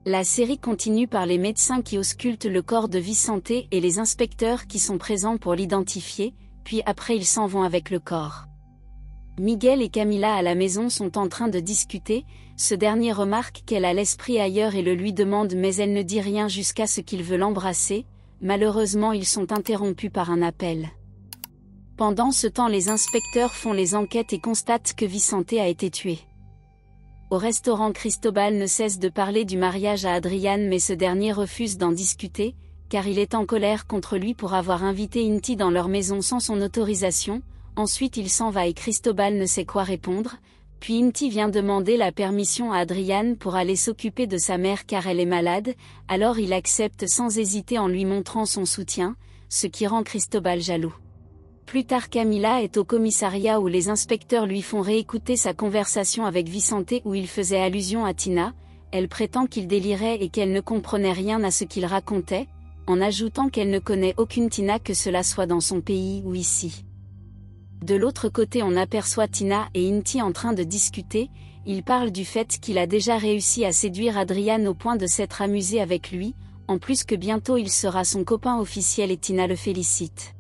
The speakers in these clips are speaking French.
La série continue par les médecins qui auscultent le corps de Vicente et les inspecteurs qui sont présents pour l'identifier, puis après ils s'en vont avec le corps. Miguel et Camila à la maison sont en train de discuter, ce dernier remarque qu'elle a l'esprit ailleurs et le lui demande mais elle ne dit rien jusqu'à ce qu'il veut l'embrasser, malheureusement ils sont interrompus par un appel. Pendant ce temps les inspecteurs font les enquêtes et constatent que Vicente a été tué. Au restaurant Cristobal ne cesse de parler du mariage à Adriane mais ce dernier refuse d'en discuter, car il est en colère contre lui pour avoir invité Inti dans leur maison sans son autorisation. Ensuite il s'en va et Cristobal ne sait quoi répondre, puis Inti vient demander la permission à Adriane pour aller s'occuper de sa mère car elle est malade, alors il accepte sans hésiter en lui montrant son soutien, ce qui rend Cristobal jaloux. Plus tard Camila est au commissariat où les inspecteurs lui font réécouter sa conversation avec Vicente où il faisait allusion à Tina, elle prétend qu'il délirait et qu'elle ne comprenait rien à ce qu'il racontait, en ajoutant qu'elle ne connaît aucune Tina que cela soit dans son pays ou ici. De l'autre côté on aperçoit Tina et Inti en train de discuter, ils parlent du fait qu'il a déjà réussi à séduire Adriane au point de s'être amusé avec lui, en plus que bientôt il sera son copain officiel et Tina le félicite.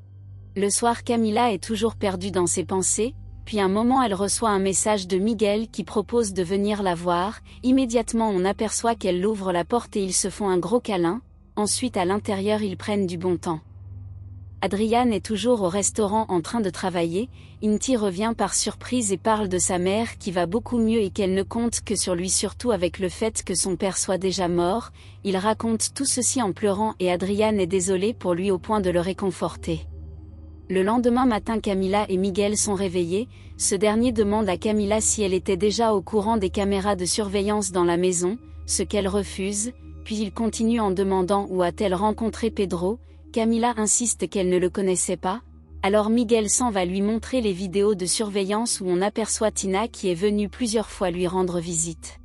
Le soir Camila est toujours perdue dans ses pensées, puis un moment elle reçoit un message de Miguel qui propose de venir la voir, immédiatement on aperçoit qu'elle ouvre la porte et ils se font un gros câlin, ensuite à l'intérieur ils prennent du bon temps. Adriane est toujours au restaurant en train de travailler, Inti revient par surprise et parle de sa mère qui va beaucoup mieux et qu'elle ne compte que sur lui surtout avec le fait que son père soit déjà mort, il raconte tout ceci en pleurant et Adriane est désolée pour lui au point de le réconforter. Le lendemain matin Camila et Miguel sont réveillés, ce dernier demande à Camila si elle était déjà au courant des caméras de surveillance dans la maison, ce qu'elle refuse, puis il continue en demandant où a-t-elle rencontré Pedro. Camila insiste qu'elle ne le connaissait pas, alors Miguel s'en va lui montrer les vidéos de surveillance où on aperçoit Tina qui est venue plusieurs fois lui rendre visite.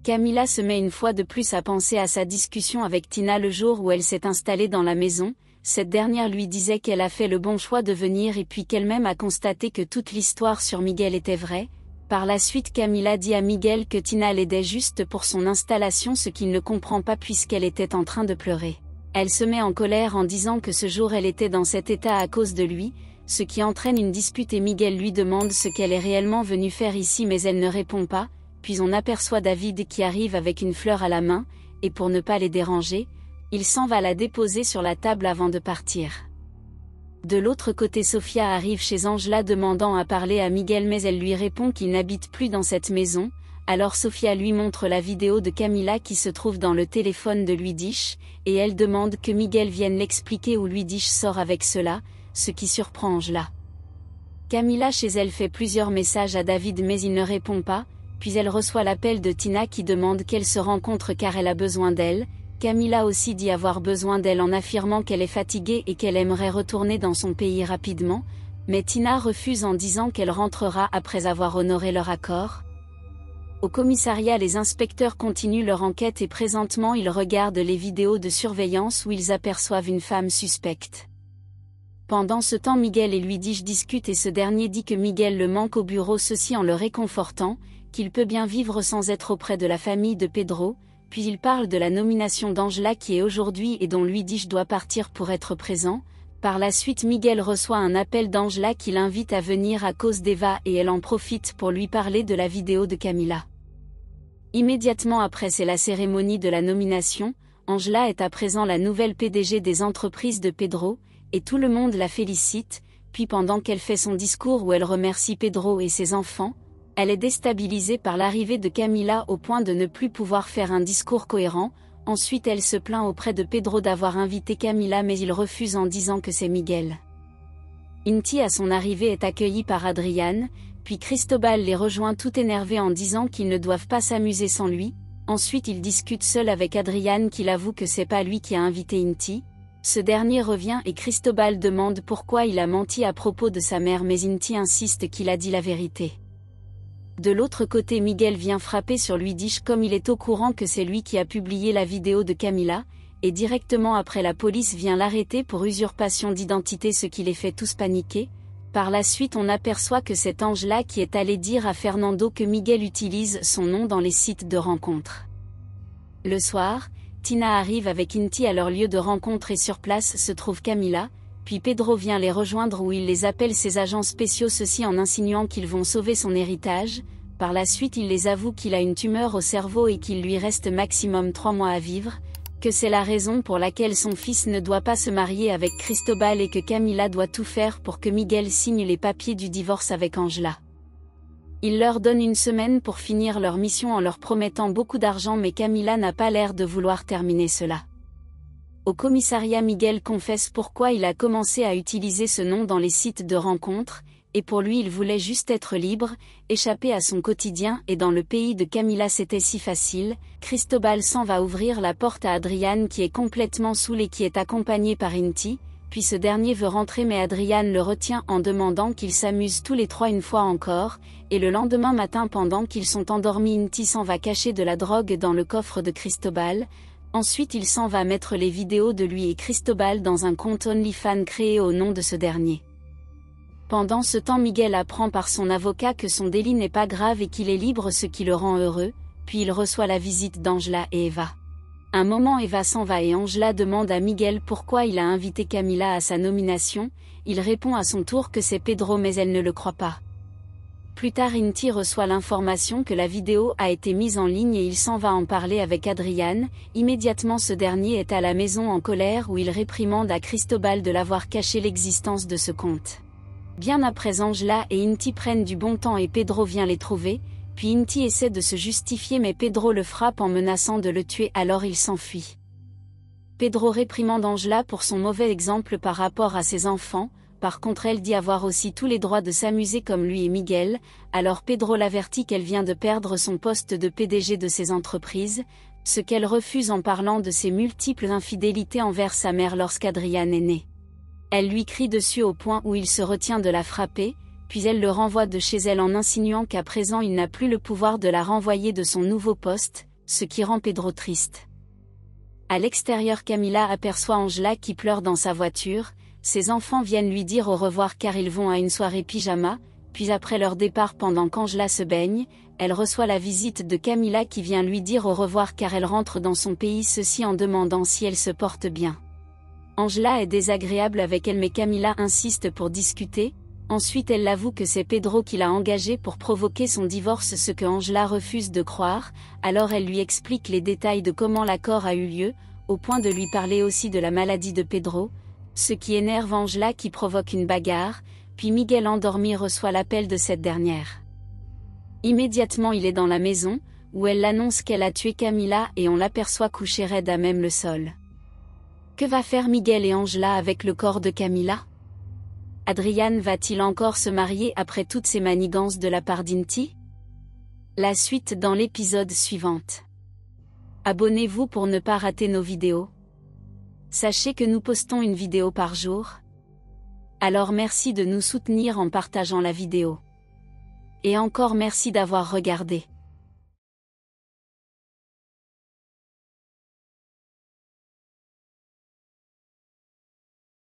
Camila se met une fois de plus à penser à sa discussion avec Tina le jour où elle s'est installée dans la maison, cette dernière lui disait qu'elle a fait le bon choix de venir et puis qu'elle-même a constaté que toute l'histoire sur Miguel était vraie. Par la suite Camila dit à Miguel que Tina l'aidait juste pour son installation ce qu'il ne comprend pas puisqu'elle était en train de pleurer. Elle se met en colère en disant que ce jour elle était dans cet état à cause de lui, ce qui entraîne une dispute et Miguel lui demande ce qu'elle est réellement venue faire ici mais elle ne répond pas, puis on aperçoit David qui arrive avec une fleur à la main, et pour ne pas les déranger, il s'en va la déposer sur la table avant de partir. De l'autre côté Sofia arrive chez Angela demandant à parler à Miguel mais elle lui répond qu'il n'habite plus dans cette maison, alors Sofia lui montre la vidéo de Camila qui se trouve dans le téléphone de Luidish, et elle demande que Miguel vienne l'expliquer où Luidish sort avec cela, ce qui surprend Angela. Camila chez elle fait plusieurs messages à David mais il ne répond pas, puis elle reçoit l'appel de Tina qui demande qu'elle se rencontre car elle a besoin d'elle. Camila aussi dit avoir besoin d'elle en affirmant qu'elle est fatiguée et qu'elle aimerait retourner dans son pays rapidement, mais Tina refuse en disant qu'elle rentrera après avoir honoré leur accord. Au commissariat les inspecteurs continuent leur enquête et présentement ils regardent les vidéos de surveillance où ils aperçoivent une femme suspecte. Pendant ce temps Miguel et Luidish discutent et ce dernier dit que Miguel le manque au bureau ceci en le réconfortant, qu'il peut bien vivre sans être auprès de la famille de Pedro, puis il parle de la nomination d'Angela qui est aujourd'hui et dont Luidish doit partir pour être présent. Par la suite Miguel reçoit un appel d'Angela qui l'invite à venir à cause d'Eva et elle en profite pour lui parler de la vidéo de Camila. Immédiatement après c'est la cérémonie de la nomination, Angela est à présent la nouvelle PDG des entreprises de Pedro, et tout le monde la félicite, puis pendant qu'elle fait son discours où elle remercie Pedro et ses enfants, elle est déstabilisée par l'arrivée de Camila au point de ne plus pouvoir faire un discours cohérent. Ensuite elle se plaint auprès de Pedro d'avoir invité Camila mais il refuse en disant que c'est Miguel. Inti à son arrivée est accueillie par Adriane, puis Cristobal les rejoint tout énervé en disant qu'ils ne doivent pas s'amuser sans lui. Ensuite il discute seul avec Adriane qui l'avoue que c'est pas lui qui a invité Inti. Ce dernier revient et Cristobal demande pourquoi il a menti à propos de sa mère mais Inti insiste qu'il a dit la vérité. De l'autre côté Miguel vient frapper sur Luidish comme il est au courant que c'est lui qui a publié la vidéo de Camila, et directement après la police vient l'arrêter pour usurpation d'identité ce qui les fait tous paniquer. Par la suite on aperçoit que c'est Angela qui est allée dire à Fernando que Miguel utilise son nom dans les sites de rencontres. Le soir, Tina arrive avec Inti à leur lieu de rencontre et sur place se trouve Camila, puis Pedro vient les rejoindre où il les appelle ses agents spéciaux, ceci en insinuant qu'ils vont sauver son héritage. Par la suite il les avoue qu'il a une tumeur au cerveau et qu'il lui reste maximum 3 mois à vivre, que c'est la raison pour laquelle son fils ne doit pas se marier avec Cristobal et que Camila doit tout faire pour que Miguel signe les papiers du divorce avec Angela. Il leur donne une semaine pour finir leur mission en leur promettant beaucoup d'argent, mais Camila n'a pas l'air de vouloir terminer cela. Au commissariat, Miguel confesse pourquoi il a commencé à utiliser ce nom dans les sites de rencontres, et pour lui il voulait juste être libre, échapper à son quotidien, et dans le pays de Camila c'était si facile. Cristobal s'en va ouvrir la porte à Adrian qui est complètement saoul et qui est accompagné par Inti, puis ce dernier veut rentrer mais Adrian le retient en demandant qu'ils s'amusent tous les trois une fois encore, et le lendemain matin pendant qu'ils sont endormis Inti s'en va cacher de la drogue dans le coffre de Cristobal. Ensuite il s'en va mettre les vidéos de lui et Cristobal dans un compte OnlyFans créé au nom de ce dernier. Pendant ce temps Miguel apprend par son avocat que son délit n'est pas grave et qu'il est libre, ce qui le rend heureux, puis il reçoit la visite d'Angela et Eva. Un moment Eva s'en va et Angela demande à Miguel pourquoi il a invité Camila à sa nomination, il répond à son tour que c'est Pedro mais elle ne le croit pas. Plus tard Inti reçoit l'information que la vidéo a été mise en ligne et il s'en va en parler avec Adrian. Immédiatement ce dernier est à la maison en colère où il réprimande à Cristobal de l'avoir caché l'existence de ce compte. Bien après Angela et Inti prennent du bon temps et Pedro vient les trouver, puis Inti essaie de se justifier mais Pedro le frappe en menaçant de le tuer, alors il s'enfuit. Pedro réprimande Angela pour son mauvais exemple par rapport à ses enfants, par contre elle dit avoir aussi tous les droits de s'amuser comme lui et Miguel, alors Pedro l'avertit qu'elle vient de perdre son poste de PDG de ses entreprises, ce qu'elle refuse en parlant de ses multiples infidélités envers sa mère lorsqu'Adrian est né. Elle lui crie dessus au point où il se retient de la frapper, puis elle le renvoie de chez elle en insinuant qu'à présent il n'a plus le pouvoir de la renvoyer de son nouveau poste, ce qui rend Pedro triste. À l'extérieur Camila aperçoit Angela qui pleure dans sa voiture, ses enfants viennent lui dire au revoir car ils vont à une soirée pyjama, puis après leur départ pendant qu'Angela se baigne, elle reçoit la visite de Camila qui vient lui dire au revoir car elle rentre dans son pays, ceci en demandant si elle se porte bien. Angela est désagréable avec elle mais Camila insiste pour discuter, ensuite elle l'avoue que c'est Pedro qui l'a engagée pour provoquer son divorce, ce que Angela refuse de croire, alors elle lui explique les détails de comment l'accord a eu lieu, au point de lui parler aussi de la maladie de Pedro, ce qui énerve Angela qui provoque une bagarre, puis Miguel endormi reçoit l'appel de cette dernière. Immédiatement il est dans la maison, où elle annonce qu'elle a tué Camila et on l'aperçoit couché raide à même le sol. Que va faire Miguel et Angela avec le corps de Camila? Adrian va-t-il encore se marier après toutes ces manigances de la part d'Inti? La suite dans l'épisode suivant. Abonnez-vous pour ne pas rater nos vidéos. Sachez que nous postons une vidéo par jour. Alors merci de nous soutenir en partageant la vidéo. Et encore merci d'avoir regardé.